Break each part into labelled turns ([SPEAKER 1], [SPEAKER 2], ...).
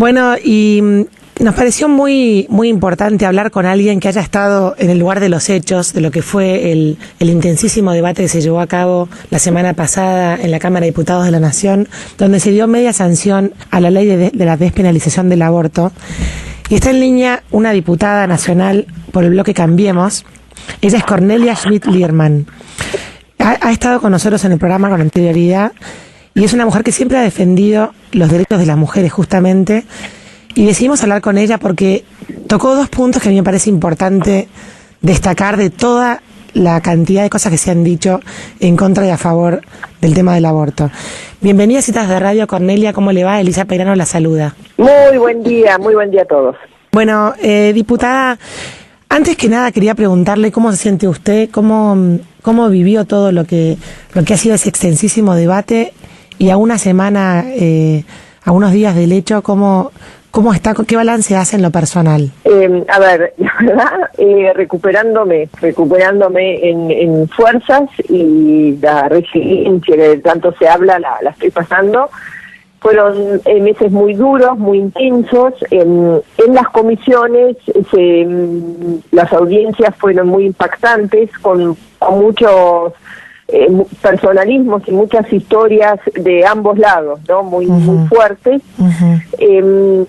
[SPEAKER 1] Bueno, y nos pareció muy importante hablar con alguien que haya estado en el lugar de los hechos, de lo que fue el intensísimo debate que se llevó a cabo la semana pasada en la Cámara de Diputados de la Nación, donde se dio media sanción a la ley de la despenalización del aborto. Y está en línea una diputada nacional por el bloque Cambiemos. Ella es Cornelia Schmidt-Liermann. Ha estado con nosotros en el programa con anterioridad y es una mujer que siempre ha defendido los derechos de las mujeres justamente, y decidimos hablar con ella porque tocó dos puntos que a mí me parece importante destacar de toda la cantidad de cosas que se han dicho en contra y a favor del tema del aborto. Bienvenida a Citas de Radio, Cornelia, ¿cómo le va? Elisa Peirano la saluda.
[SPEAKER 2] Muy buen día a todos.
[SPEAKER 1] Bueno, diputada, antes que nada quería preguntarle cómo se siente usted, cómo vivió todo lo que ha sido ese extensísimo debate, y a una semana, a unos días del hecho, ¿cómo está? ¿Qué balance hace en lo personal?
[SPEAKER 2] A ver, la verdad, recuperándome en fuerzas, y la resiliencia que tanto se habla la estoy pasando. Fueron meses muy duros, muy intensos. En las comisiones las audiencias fueron muy impactantes, con muchos personalismos y muchas historias de ambos lados, ¿no? Muy fuertes.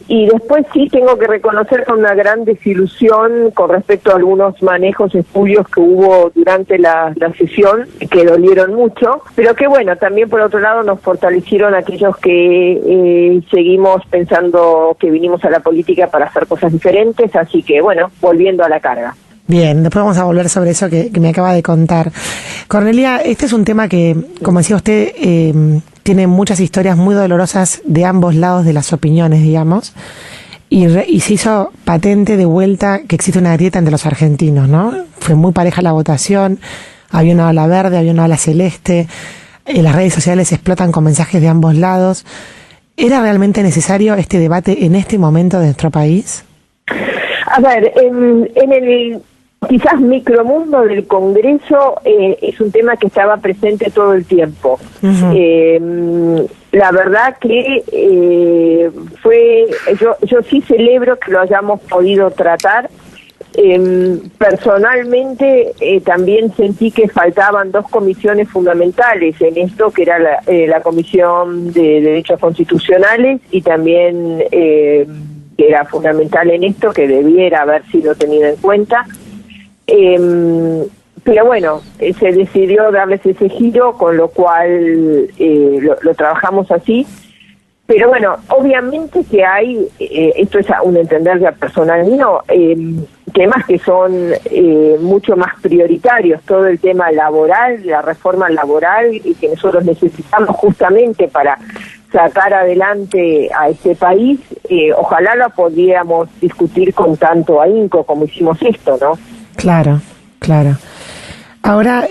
[SPEAKER 2] Y después sí tengo que reconocer con una gran desilusión con respecto a algunos manejos espurios que hubo durante la sesión, que dolieron mucho, pero que bueno, también por otro lado nos fortalecieron aquellos que seguimos pensando que vinimos a la política para hacer cosas diferentes, así que bueno, volviendo a la carga.
[SPEAKER 1] Bien, después vamos a volver sobre eso que me acaba de contar. Cornelia, este es un tema que, como decía usted, tiene muchas historias muy dolorosas de ambos lados de las opiniones, digamos, y se hizo patente de vuelta que existe una grieta entre los argentinos, ¿no? Fue muy pareja la votación, había una ala verde, había una ala celeste, las redes sociales explotan con mensajes de ambos lados. ¿Era realmente necesario este debate en este momento de nuestro país?
[SPEAKER 2] A ver, en el quizás micromundo del Congreso es un tema que estaba presente todo el tiempo. La verdad que yo sí celebro que lo hayamos podido tratar. Personalmente también sentí que faltaban dos comisiones fundamentales en esto, que era la Comisión de Derechos Constitucionales, y también que era fundamental en esto, que debiera haber sido tenido en cuenta. Pero bueno, se decidió darles ese giro, con lo cual lo trabajamos así. Pero bueno, obviamente que hay, esto es un entender ya personal mío, temas que son mucho más prioritarios, todo el tema laboral, la reforma laboral, y que nosotros necesitamos justamente para sacar adelante a este país. Ojalá lo podríamos discutir con tanto ahínco como hicimos esto, ¿no?
[SPEAKER 1] Claro. Ahora,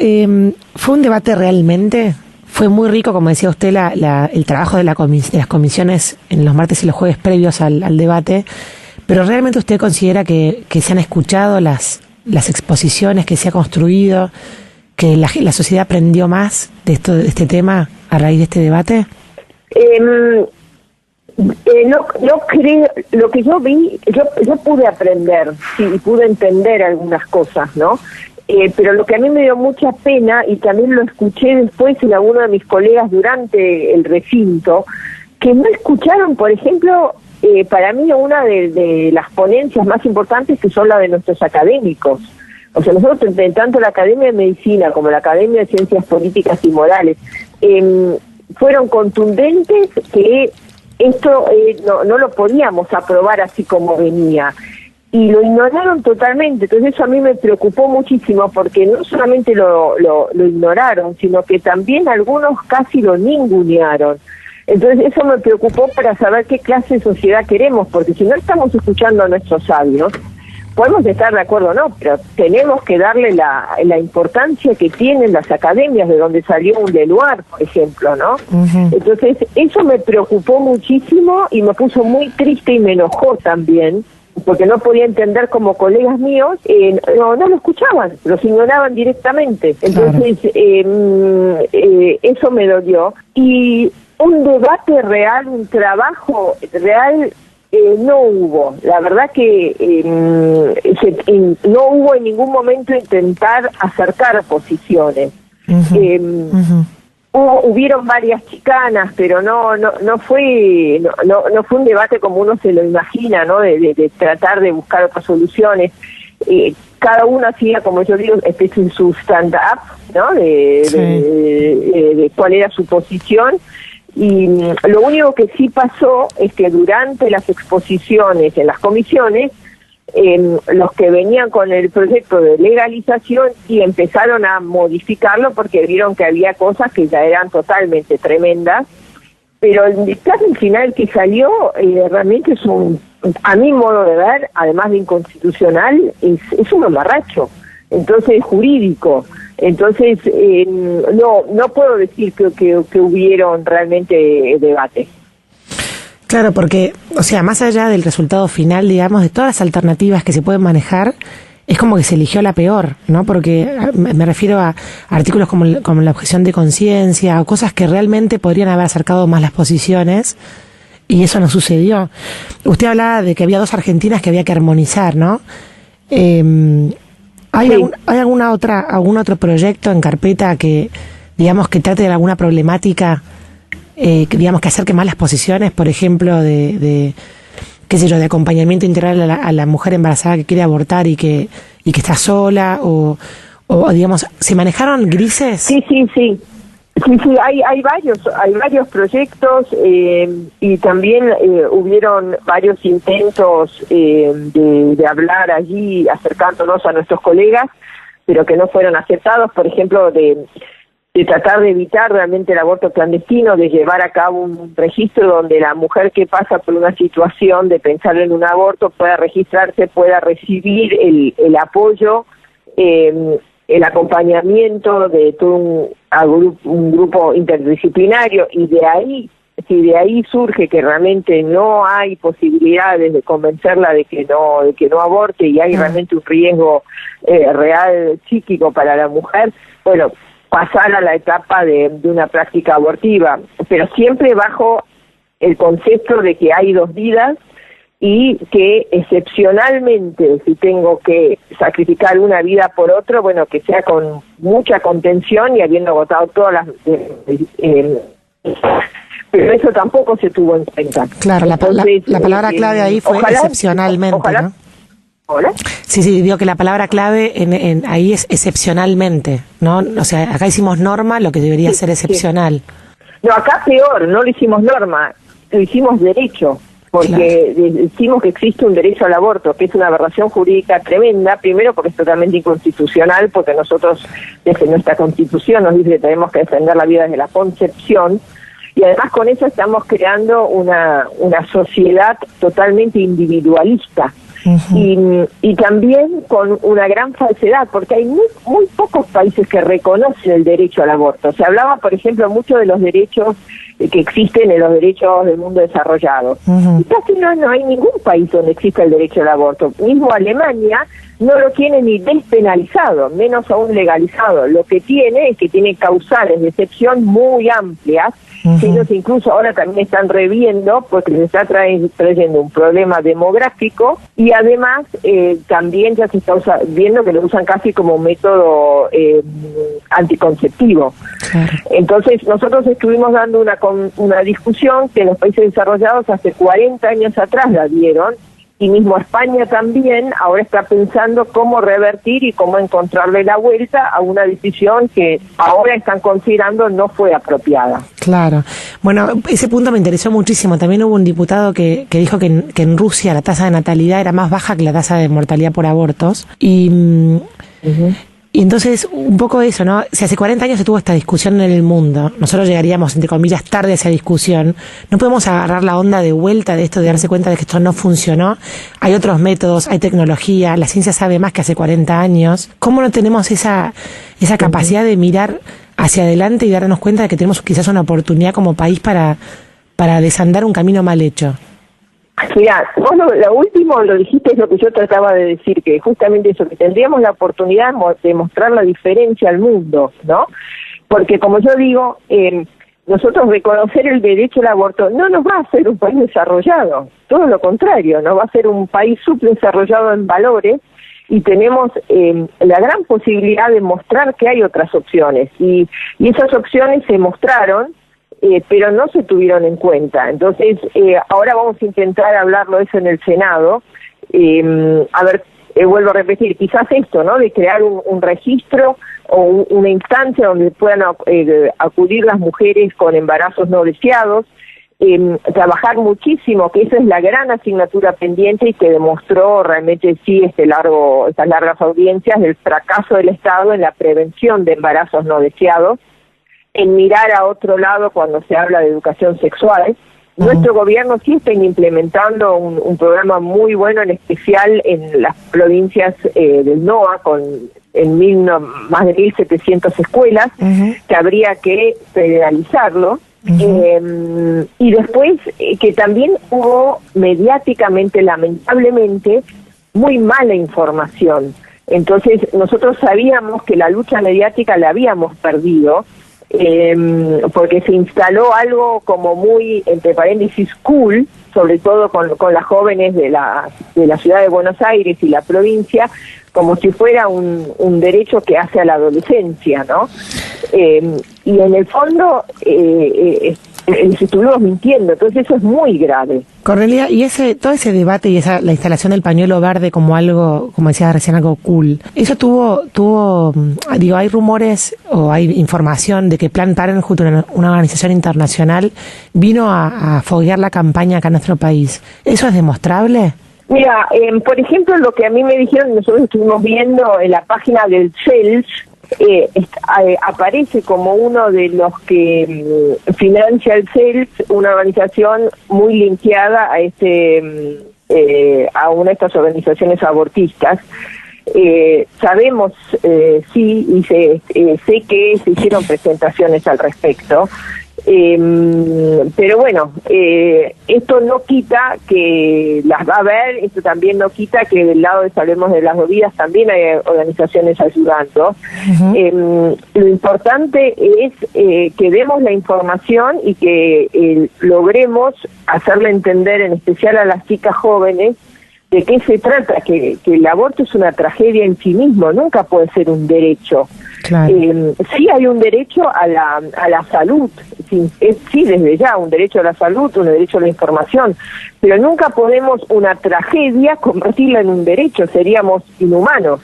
[SPEAKER 1] ¿fue un debate realmente? Fue muy rico, como decía usted, el trabajo de las comisiones en los martes y los jueves previos al debate, pero ¿realmente usted considera que se han escuchado las exposiciones, que se ha construido, que la sociedad aprendió más de este tema a raíz de este debate?
[SPEAKER 2] No creo, lo que yo vi, yo pude aprender, sí, y pude entender algunas cosas, ¿no? Pero lo que a mí me dio mucha pena, y también lo escuché después en alguno de mis colegas durante el recinto, que no escucharon, por ejemplo, para mí una de las ponencias más importantes, que son las de nuestros académicos. O sea, nosotros, tanto la Academia de Medicina como la Academia de Ciencias Políticas y Morales, fueron contundentes que esto no lo podíamos aprobar así como venía, y lo ignoraron totalmente. Entonces eso a mí me preocupó muchísimo, porque no solamente lo ignoraron, sino que también algunos casi lo ningunearon. Entonces eso me preocupó para saber qué clase de sociedad queremos, porque si no estamos escuchando a nuestros sabios, podemos estar de acuerdo o no, pero tenemos que darle la importancia que tienen las academias, de donde salió un Leluar, por ejemplo, ¿no? Entonces, eso me preocupó muchísimo y me puso muy triste, y me enojó también, porque no podía entender como colegas míos no lo escuchaban, los ignoraban directamente. Entonces, eso me dolió. Y un debate real, un trabajo real, No hubo, la verdad que no hubo en ningún momento intentar acercar posiciones. Hubieron varias chicanas, pero no fue un debate como uno se lo imagina, ¿no? De tratar de buscar otras soluciones. Cada uno hacía, como yo digo, especie de su stand-up, ¿no? De cuál era su posición. Y lo único que sí pasó es que durante las exposiciones en las comisiones, los que venían con el proyecto de legalización y empezaron a modificarlo porque vieron que había cosas que ya eran totalmente tremendas, pero el dictamen final que salió realmente es a mi modo de ver, además de inconstitucional, es un mamarracho, entonces jurídico. Entonces, no puedo decir que hubieron realmente debate.
[SPEAKER 1] Claro, porque, o sea, más allá del resultado final, digamos, de todas las alternativas que se pueden manejar, es como que se eligió la peor, ¿no? Porque me refiero a artículos como la objeción de conciencia o cosas que realmente podrían haber acercado más las posiciones, y eso no sucedió. Usted hablaba de que había 2 argentinas que había que armonizar, ¿no? ¿Hay algún otro proyecto en carpeta que, digamos, que trate de alguna problemática, que digamos que acerque más las posiciones, por ejemplo, de qué sé yo, de acompañamiento integral a la mujer embarazada que quiere abortar y que está sola, o digamos, se manejaron grises?
[SPEAKER 2] Sí, hay varios proyectos, y también hubieron varios intentos de hablar allí acercándonos a nuestros colegas, pero que no fueron aceptados. Por ejemplo, de tratar de evitar realmente el aborto clandestino, de llevar a cabo un registro donde la mujer que pasa por una situación de pensar en un aborto pueda registrarse, pueda recibir el apoyo, el acompañamiento de todo un grupo interdisciplinario, y si de ahí surge que realmente no hay posibilidades de convencerla de que no aborte y hay realmente un riesgo real psíquico para la mujer, bueno, pasar a la etapa de una práctica abortiva, pero siempre bajo el concepto de que hay 2 vidas y que excepcionalmente, si tengo que sacrificar una vida por otro, bueno, que sea con mucha contención y habiendo agotado todas las... pero eso tampoco se tuvo en cuenta.
[SPEAKER 1] Claro, entonces, la palabra clave ahí fue excepcionalmente, ojalá, ¿no?
[SPEAKER 2] ¿Hola?
[SPEAKER 1] Sí, digo que la palabra clave ahí es excepcionalmente, ¿no? O sea, acá hicimos norma, lo que debería ser excepcional.
[SPEAKER 2] Sí. No, acá peor, no lo hicimos norma, lo hicimos derecho, porque decimos que existe un derecho al aborto, que es una aberración jurídica tremenda, primero porque es totalmente inconstitucional, porque nosotros, desde nuestra Constitución, nos dice que tenemos que defender la vida desde la concepción, y además con eso estamos creando una sociedad totalmente individualista. Y también con una gran falsedad, porque hay muy pocos países que reconocen el derecho al aborto. Se hablaba, por ejemplo, mucho de los derechos que existen en los derechos del mundo desarrollado. Y casi no hay ningún país donde exista el derecho al aborto. Mismo Alemania no lo tiene ni despenalizado, menos aún legalizado. Lo que tiene es que tiene causales de excepción muy amplias, que ellos incluso ahora también están reviendo porque se está trayendo un problema demográfico, y además también ya se está viendo que lo usan casi como método anticonceptivo. Claro. Entonces nosotros estuvimos dando una discusión que en los países desarrollados hace 40 años atrás la dieron, y mismo España también ahora está pensando cómo revertir y cómo encontrarle la vuelta a una decisión que ahora están considerando no fue apropiada.
[SPEAKER 1] Claro. Bueno, ese punto me interesó muchísimo. También hubo un diputado que dijo que en Rusia la tasa de natalidad era más baja que la tasa de mortalidad por abortos. Y entonces, un poco eso, ¿no? Si hace 40 años se tuvo esta discusión en el mundo, nosotros llegaríamos, entre comillas, tarde a esa discusión. No podemos agarrar la onda de vuelta de esto, de darse cuenta de que esto no funcionó. Hay otros métodos, hay tecnología, la ciencia sabe más que hace 40 años. ¿Cómo no tenemos esa capacidad de mirar hacia adelante y darnos cuenta de que tenemos quizás una oportunidad como país para desandar un camino mal hecho?
[SPEAKER 2] Mira, vos lo último lo dijiste, es lo que yo trataba de decir, que justamente eso, que tendríamos la oportunidad de mostrar la diferencia al mundo, ¿no? Porque como yo digo, nosotros reconocer el derecho al aborto no nos va a hacer un país desarrollado, todo lo contrario, nos va a ser un país subdesarrollado en valores, y tenemos la gran posibilidad de mostrar que hay otras opciones, y esas opciones se mostraron, pero no se tuvieron en cuenta. Entonces, ahora vamos a intentar hablarlo eso en el Senado, a ver, vuelvo a repetir, quizás esto, ¿no?, de crear un registro o una instancia donde puedan acudir las mujeres con embarazos no deseados, trabajar muchísimo, que esa es la gran asignatura pendiente y que demostró realmente sí estas largas audiencias del fracaso del Estado en la prevención de embarazos no deseados, en mirar a otro lado cuando se habla de educación sexual. Nuestro gobierno sí está implementando un programa muy bueno, en especial en las provincias del NOA, con más de 1.700 escuelas, que habría que federalizarlo. Y después que también hubo mediáticamente, lamentablemente, muy mala información. Entonces nosotros sabíamos que la lucha mediática la habíamos perdido, porque se instaló algo como muy, entre paréntesis, cool, sobre todo con las jóvenes de la ciudad de Buenos Aires y la provincia, como si fuera un derecho que hace a la adolescencia, ¿no? Y en el fondo estuvimos mintiendo, entonces eso es muy grave.
[SPEAKER 1] Cornelia, y todo ese debate y la instalación del pañuelo verde como algo, como decías recién, algo cool, eso digo, hay rumores o hay información de que Planned Parenthood, una organización internacional, vino a foguear la campaña acá en nuestro país. ¿Eso es demostrable?
[SPEAKER 2] Mira, por ejemplo, lo que a mí me dijeron, nosotros estuvimos viendo en la página del CELS, aparece como uno de los que financia el CELS, una organización muy linkeada a una de estas organizaciones abortistas. Sabemos, sí, y sé que se hicieron presentaciones al respecto, pero bueno, esto no quita que las va a haber, esto también no quita que del lado de Salvemos de las Vidas también hay organizaciones ayudando. Lo importante es que demos la información y que logremos hacerle entender, en especial a las chicas jóvenes, de qué se trata, que el aborto es una tragedia en sí mismo, nunca puede ser un derecho. Claro. Sí hay un derecho a la salud, sí, desde ya, un derecho a la salud, un derecho a la información, pero nunca podemos una tragedia convertirla en un derecho, seríamos inhumanos.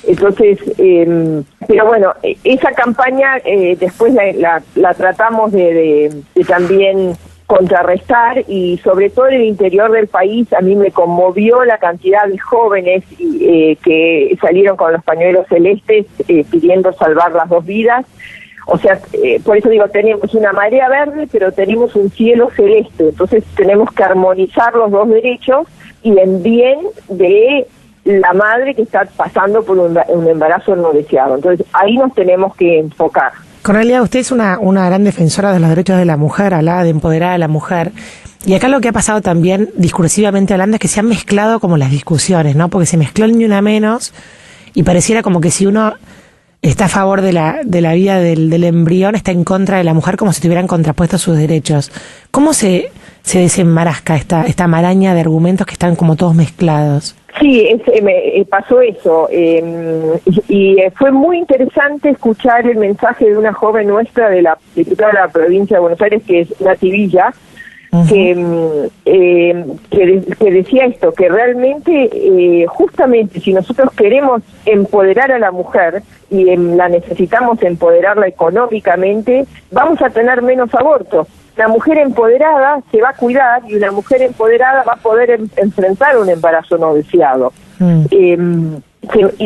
[SPEAKER 2] Entonces, pero bueno, esa campaña después la tratamos de también contrarrestar, y sobre todo en el interior del país a mí me conmovió la cantidad de jóvenes que salieron con los pañuelos celestes pidiendo salvar las dos vidas. O sea, por eso digo, tenemos una marea verde, pero tenemos un cielo celeste, entonces tenemos que armonizar los dos derechos y en bien de la madre que está pasando por un embarazo no deseado. Entonces ahí nos tenemos que enfocar.
[SPEAKER 1] Cornelia, usted es una gran defensora de los derechos de la mujer, hablaba de empoderar a la mujer, y acá lo que ha pasado también, discursivamente hablando, es que se han mezclado como las discusiones, ¿no? Porque se mezcló el ni una menos, y pareciera como que si uno está a favor de la vida del embrión, está en contra de la mujer, como si tuvieran contrapuestos sus derechos. ¿Cómo se desenmarasca esta maraña de argumentos que están como todos mezclados?
[SPEAKER 2] Sí, pasó eso, y fue muy interesante escuchar el mensaje de una joven nuestra, de la diputada de la provincia de Buenos Aires, que es Nati Villa, que decía esto, que realmente, justamente, si nosotros queremos empoderar a la mujer y la necesitamos empoderarla económicamente, vamos a tener menos abortos. La mujer empoderada se va a cuidar y una mujer empoderada va a poder enfrentar un embarazo no deseado. Y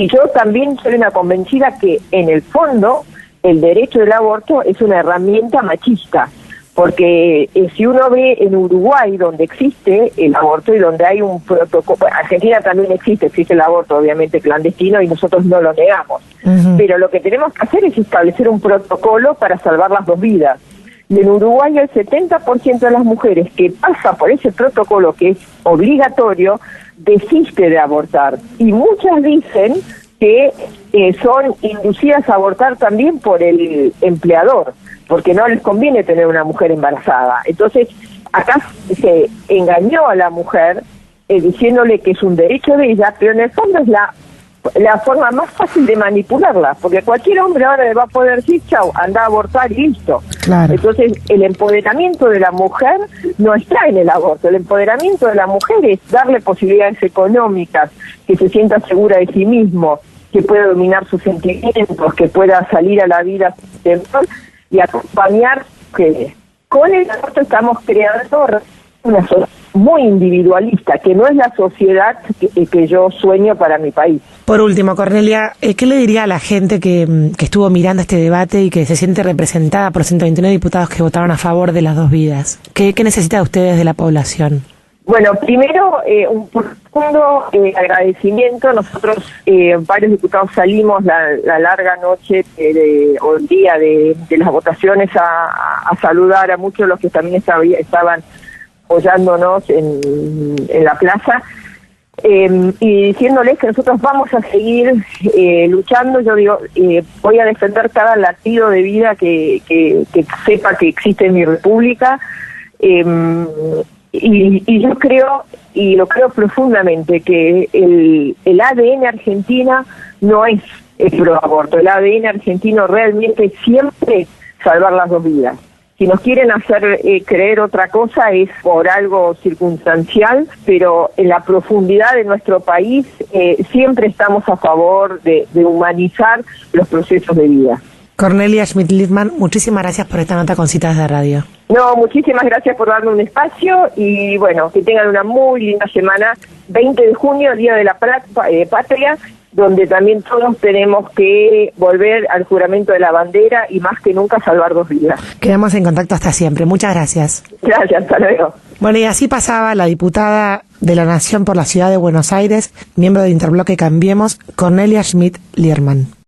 [SPEAKER 2] yo también soy una convencida que en el fondo el derecho del aborto es una herramienta machista, porque si uno ve en Uruguay, donde existe el aborto y donde hay un protocolo, Argentina también existe el aborto obviamente clandestino y nosotros no lo negamos, pero lo que tenemos que hacer es establecer un protocolo para salvar las dos vidas. Y en Uruguay el 70% de las mujeres que pasa por ese protocolo, que es obligatorio, desiste de abortar. Y muchas dicen que son inducidas a abortar también por el empleador, porque no les conviene tener una mujer embarazada. Entonces, acá se engañó a la mujer diciéndole que es un derecho de ella, pero en el fondo es la forma más fácil de manipularla, porque cualquier hombre ahora le va a poder decir, chau, anda a abortar y listo.
[SPEAKER 1] Claro.
[SPEAKER 2] Entonces, el empoderamiento de la mujer no está en el aborto. El empoderamiento de la mujer es darle posibilidades económicas, que se sienta segura de sí mismo, que pueda dominar sus sentimientos, que pueda salir a la vida y acompañar que con el aborto estamos creando una sociedad muy individualista, que no es la sociedad que yo sueño para mi país.
[SPEAKER 1] Por último, Cornelia, ¿qué le diría a la gente que estuvo mirando este debate y que se siente representada por 129 diputados que votaron a favor de las dos vidas? ¿Qué necesita ustedes de la población?
[SPEAKER 2] Bueno, primero, un profundo agradecimiento. Nosotros, varios diputados, salimos la larga noche o el día de las votaciones a saludar a muchos de los que también estaban apoyándonos en la plaza, y diciéndoles que nosotros vamos a seguir luchando. Yo digo, voy a defender cada latido de vida que sepa que existe en mi república, y yo creo, y lo creo profundamente, que el ADN argentina no es el proaborto. El ADN argentino realmente siempre salvar las dos vidas. Si nos quieren hacer creer otra cosa es por algo circunstancial, pero en la profundidad de nuestro país siempre estamos a favor de humanizar los procesos de vida.
[SPEAKER 1] Cornelia Schmidt-Liermann, muchísimas gracias por esta nota con Citas de Radio.
[SPEAKER 2] No, muchísimas gracias por darme un espacio y bueno, que tengan una muy linda semana. 20 de junio, Día de la Patria, donde también todos tenemos que volver al juramento de la bandera y más que nunca salvar dos vidas.
[SPEAKER 1] Quedamos en contacto hasta siempre. Muchas gracias.
[SPEAKER 2] Gracias, hasta luego.
[SPEAKER 1] Bueno, y así pasaba la diputada de la Nación por la Ciudad de Buenos Aires, miembro de Interbloque Cambiemos, Cornelia Schmidt-Liermann.